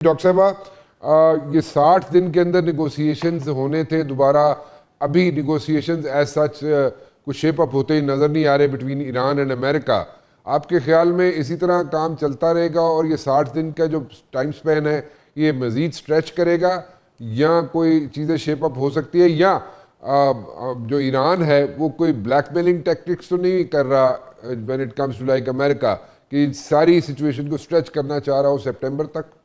Doctor صاحبہ یہ 60 دن کے اندر نیگوسیشنز ہونے تھے دوبارہ، ابھی نیگوسیشنز ایز سچ کچھ شیپ اپ ہوتے ہی نظر نہیں آ رہے بٹوین ایران اینڈ امریکہ. آپ کے خیال میں اسی طرح کام چلتا رہے گا اور یہ 60 دن کا جو ٹائم سپین ہے یہ مزید سٹریچ کرے گا، یا کوئی چیزیں شیپ اپ ہو سکتی ہے، یا جو ایران ہے وہ کوئی بلیک میلنگ ٹیکٹکس تو نہیں کر رہا when it comes to like امریکہ کہ ساری سچویشن کو سٹریچ کرنا چاہ رہا ہو سپٹمبر تک؟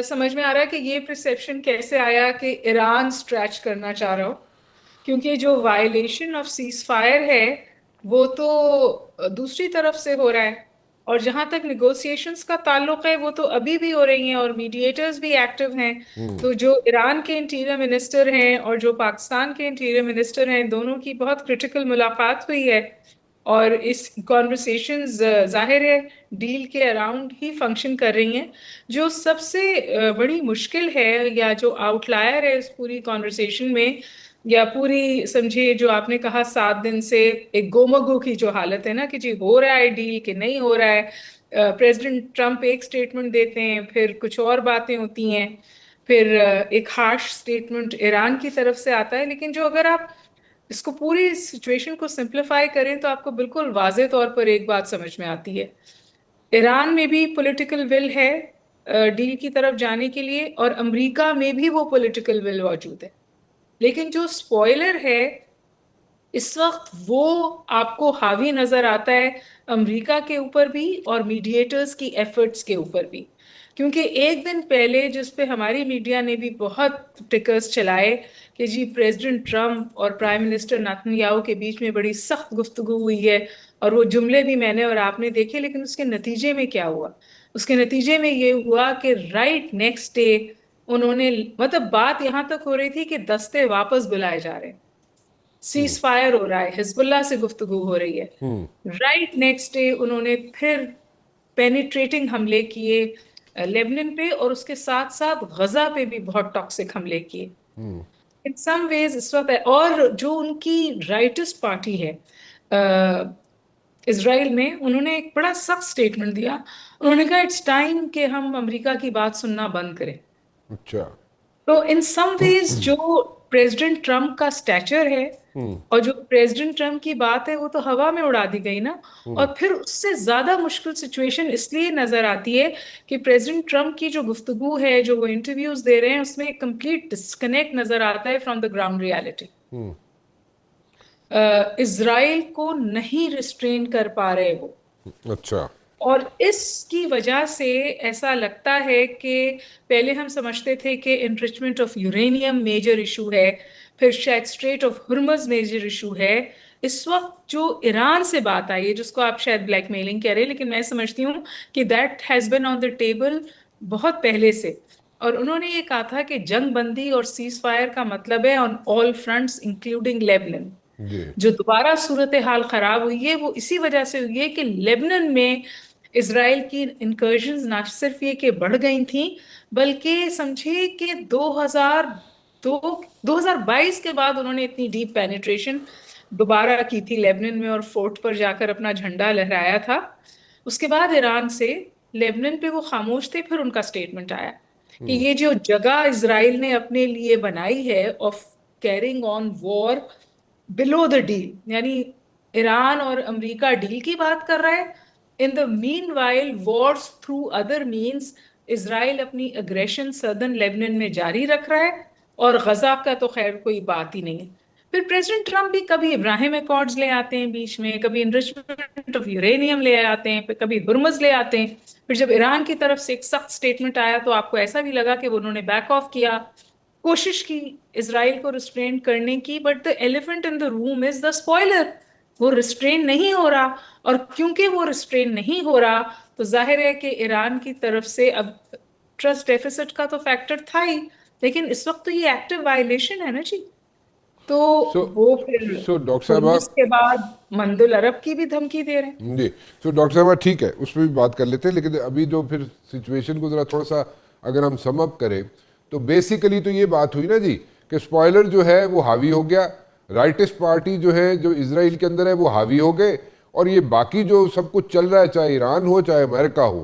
سمجھ میں آ رہا ہے کہ یہ پرسیپشن کیسے آیا کہ ایران سٹریچ کرنا چاہ رہا ہو، کیونکہ جو وائلیشن آف سیز فائر ہے وہ تو دوسری طرف سے ہو رہا ہے، اور جہاں تک نیگوسیشنز کا تعلق ہے وہ تو ابھی بھی ہو رہی ہیں اور میڈیٹرز بھی ایکٹیو ہیں. تو جو ایران کے انٹیریئر منسٹر ہیں اور جو پاکستان کے انٹیریئر منسٹر ہیں، دونوں کی بہت کریٹیکل ملاقات ہوئی ہے، اور اس کانورسیشنز ظاہر ہے ڈیل کے اراؤنڈ ہی فنکشن کر رہی ہیں. جو سب سے بڑی مشکل ہے یا جو آؤٹ لائر ہے اس پوری کانورسیشن میں، یا پوری سمجھے جو آپ نے کہا 7 دن سے ایک گومگو کی جو حالت ہے نا کہ جی ہو رہا ہے ڈیل کہ نہیں ہو رہا ہے، پریزیڈنٹ ٹرمپ ایک سٹیٹمنٹ دیتے ہیں، پھر کچھ اور باتیں ہوتی ہیں، پھر ایک ہارش سٹیٹمنٹ ایران کی طرف سے آتا ہے. لیکن جو اگر آپ اس کو پوری سچویشن کو سمپلیفائی کریں تو آپ کو بالکل واضح طور پر ایک بات سمجھ میں آتی ہے، ایران میں بھی پولیٹیکل ول ہے ڈیل کی طرف جانے کے لیے، اور امریکہ میں بھی وہ پولیٹیکل ول موجود ہے. لیکن جو سپوائلر ہے اس وقت وہ آپ کو حاوی نظر آتا ہے امریکہ کے اوپر بھی اور میڈیٹرز کی ایفرٹس کے اوپر بھی. کیونکہ ایک دن پہلے جس پہ ہماری میڈیا نے بھی بہت ٹکرز چلائے کہ جی پریزیڈنٹ ٹرمپ اور پرائم منسٹر نیتن یاہو کے بیچ میں بڑی سخت گفتگو ہوئی ہے، اور وہ جملے بھی میں نے اور آپ نے دیکھے، لیکن اس کے نتیجے میں کیا ہوا؟ اس کے نتیجے میں یہ ہوا کہ رائٹ نیکسٹ ڈے انہوں نے، مطلب بات یہاں تک ہو رہی تھی کہ دستے واپس بلائے جا رہے ہیں، سیز فائر ہو رہا ہے، حزب اللہ سے گفتگو ہو رہی ہے. رائٹ نیکسٹ ڈے انہوں نے پھر پینیٹریٹنگ حملے کیے لیبنان پہ، اور اس کے ساتھ ساتھ غزہ پہ بھی بہت ٹاکسک حملے کیے. ان سم ویز اس وقت ہے، اور جو ان کی رائٹسٹ پارٹی ہے اسرائیل میں، انہوں نے ایک بڑا سخت سٹیٹمنٹ دیا. انہوں نے کہا اٹس ٹائم کہ ہم امریکہ کی بات سننا بند کریں. اچھا، تو ان سم ویز جو پریزیڈنٹ ٹرمپ کا سٹیچر ہے اور جو پریزیڈنٹ ٹرمپ کی بات ہے وہ تو ہوا میں اڑا دی گئی نا. اور پھر اس سے زیادہ مشکل سچویشن اس لیے نظر آتی ہے کہ پریزیڈنٹ ٹرمپ کی جو گفتگو ہے، جو وہ انٹرویوز دے رہے ہیں، اس میں ایک کمپلیٹ ڈسکنیکٹ نظر آتا ہے فرام دا گراؤنڈ ریالٹی. اسرائیل کو نہیں ریسٹرین کر پا رہے وہ. اچھا، اور اس کی وجہ سے ایسا لگتا ہے کہ پہلے ہم سمجھتے تھے کہ enrichment of uranium major issue ہے، پھر شاید strait of Hormuz major issue ہے. اس وقت جو ایران سے بات آئی ہے، جس کو آپ شاید بلیک میلنگ کہہ رہے ہیں، لیکن میں سمجھتی ہوں کہ that has been on the table بہت پہلے سے. اور انہوں نے یہ کہا تھا کہ جنگ بندی اور سیز فائر کا مطلب ہے آن آل فرنٹس انکلوڈنگ لیبنان. جو دوبارہ صورتحال خراب ہوئی ہے وہ اسی وجہ سے ہوئی ہے کہ لیبنان میں اسرائیل کی انکرشنز نہ صرف یہ کہ بڑھ گئی تھیں، بلکہ سمجھے کہ 2022 کے بعد انہوں نے اتنی ڈیپ پینیٹریشن دوبارہ کی تھی لیبنان میں، اور فورٹ پر جا کر اپنا جھنڈا لہرایا تھا. اس کے بعد ایران سے لیبنان پہ وہ خاموش تھے، پھر ان کا سٹیٹمنٹ آیا کہ یہ جو جگہ اسرائیل نے اپنے لیے بنائی ہے of carrying on war blow the deal, یعنی ایران اور امریکہ ڈیل کی بات کر رہا ہے، in the meanwhile wars through other means اسرائیل اپنی اگریشن سدرن لیبنان میں جاری رکھ رہا ہے، اور غزہ کا تو خیر کوئی بات ہی نہیں ہے. پھر پریزیڈنٹ ٹرمپ بھی کبھی ابراہیم ایکارڈز لے آتے ہیں بیچ میں، کبھی انرچمنٹ آف یورینیم لے آتے ہیں، پھر کبھی ہرمز لے آتے ہیں. پھر جب ایران کی طرف سے ایک سخت سٹیٹمنٹ آیا تو آپ کو ایسا بھی لگا کہ انہوں نے بیک آف کیا، کوشش کی اسرائیل کو ریسٹرین کرنے کی، but the elephant in the room is the spoiler. وہ ریسٹرین نہیں ہو رہا، اور کیونکہ وہ ریسٹرین نہیں ہو رہا تو ظاہر ہے کہ ایران کی طرف سے اب ٹرسٹ ڈیفیسٹ کا تو فیکٹر تھا ہی، لیکن اس وقت تو یہ ایکٹیو وائلیشن ہے نا جی. تو وہ پھر ڈاکٹر صاحبہ اس کے بعد مند العرب کی بھی دھمکی دے رہے ہیں. جی، تو ڈاکٹر صاحبہ ٹھیک ہے، اس پہ بھی بات کر لیتے ہیں، لیکن ابھی جو پھر سچویشن کو ذرا تھوڑا سا اگر ہم سم اپ کریں تو بیسیکلی تو یہ بات ہوئی نا جی کہ اسپوائلر جو ہے وہ حاوی ہو گیا، رائٹسٹ پارٹی جو ہے جو اسرائیل کے اندر ہے وہ حاوی ہو گئے، اور یہ باقی جو سب کچھ چل رہا ہے چاہے ایران ہو چاہے امریکہ ہو،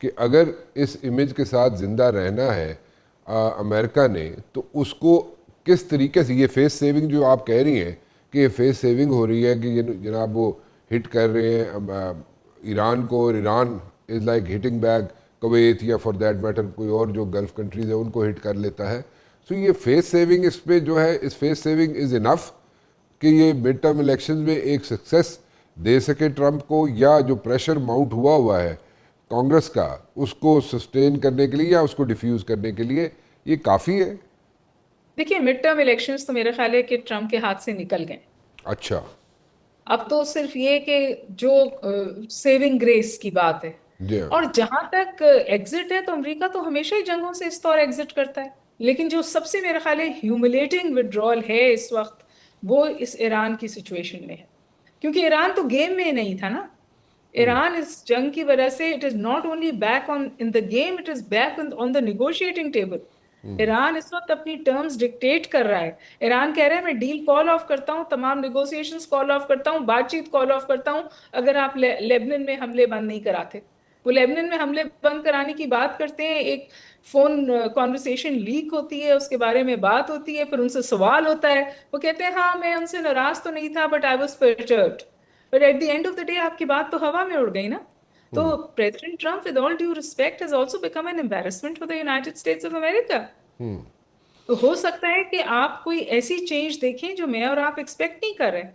کہ اگر اس امیج کے ساتھ زندہ رہنا ہے امریکہ نے تو اس کو کس طریقے سے، یہ فیس سیونگ جو آپ کہہ رہی ہیں کہ یہ فیس سیونگ ہو رہی ہے کہ یہ جناب وہ ہٹ کر رہے ہیں ایران کو، اور Iran is like hitting back Kuwait یا فار دیٹ میٹر کوئی اور جو گلف کنٹریز ہیں ان کو ہٹ کر لیتا ہے. سو یہ فیس سیونگ اس پہ جو ہے، اس فیس سیونگ از انف کہ یہ مڈ ٹرم الیکشنز میں ایک سکسیس دے سکے ٹرمپ کو، یا جو پریشر ماؤنٹ ہوا ہے کانگریس کا اس کو سسٹین کرنے کے لیے یا اس کو ڈیفیوز کرنے کے لیے یہ کافی ہے؟ دیکھیے مڈ ٹرم الیکشنز تو میرا خیال ہے کہ ٹرمپ کے ہاتھ سے نکل گئے. اچھا. اب تو صرف یہ کہ جو سیونگ گریس کی بات ہے، جی ہاں. اور جہاں تک ایگزٹ ہے تو امریکہ تو ہمیشہ ہی جنگوں سے اس طور ایگزٹ کرتا ہے. لیکن جو سب سے میرا خیال ہے ہیوملیٹنگ ودرول ہے اس وقت، وہ اس ایران کی سچویشن میں ہے. کیونکہ ایران تو گیم میں نہیں تھا نا. ایران اس جنگ کی وجہ سے it is not only back on in the game, it is back on the negotiating table. Iran اس وقت اپنی ٹرمز ڈکٹیٹ کر رہا ہے. ایران کہہ رہا ہے میں ڈیل کال آف کرتا ہوں، تمام نیگوسیشنز کال آف کرتا ہوں، بات چیت کال آف کرتا ہوں، اگر آپ لیبنن میں حملے بند نہیں کراتے. وہ لیبنن میں حملے بند کرانے کی بات کرتے ہیں، ایک فون کانورسیشن لیک ہوتی ہے، اس کے بارے میں بات ہوتی ہے، پھر ان سے سوال ہوتا ہے، وہ کہتے ہیں ہاں میں ان سے ناراض تو نہیں تھا but I was perturbed. But at the end of the day آپ کی بات تو ہوا میں اڑ گئی نا. تو president Trump with all due respect has also become an embarrassment for the United States of America. تو ہو سکتا ہے کہ آپ کوئی ایسی چینج دیکھیں جو میں اور آپ ایکسپیکٹ نہیں کر رہے.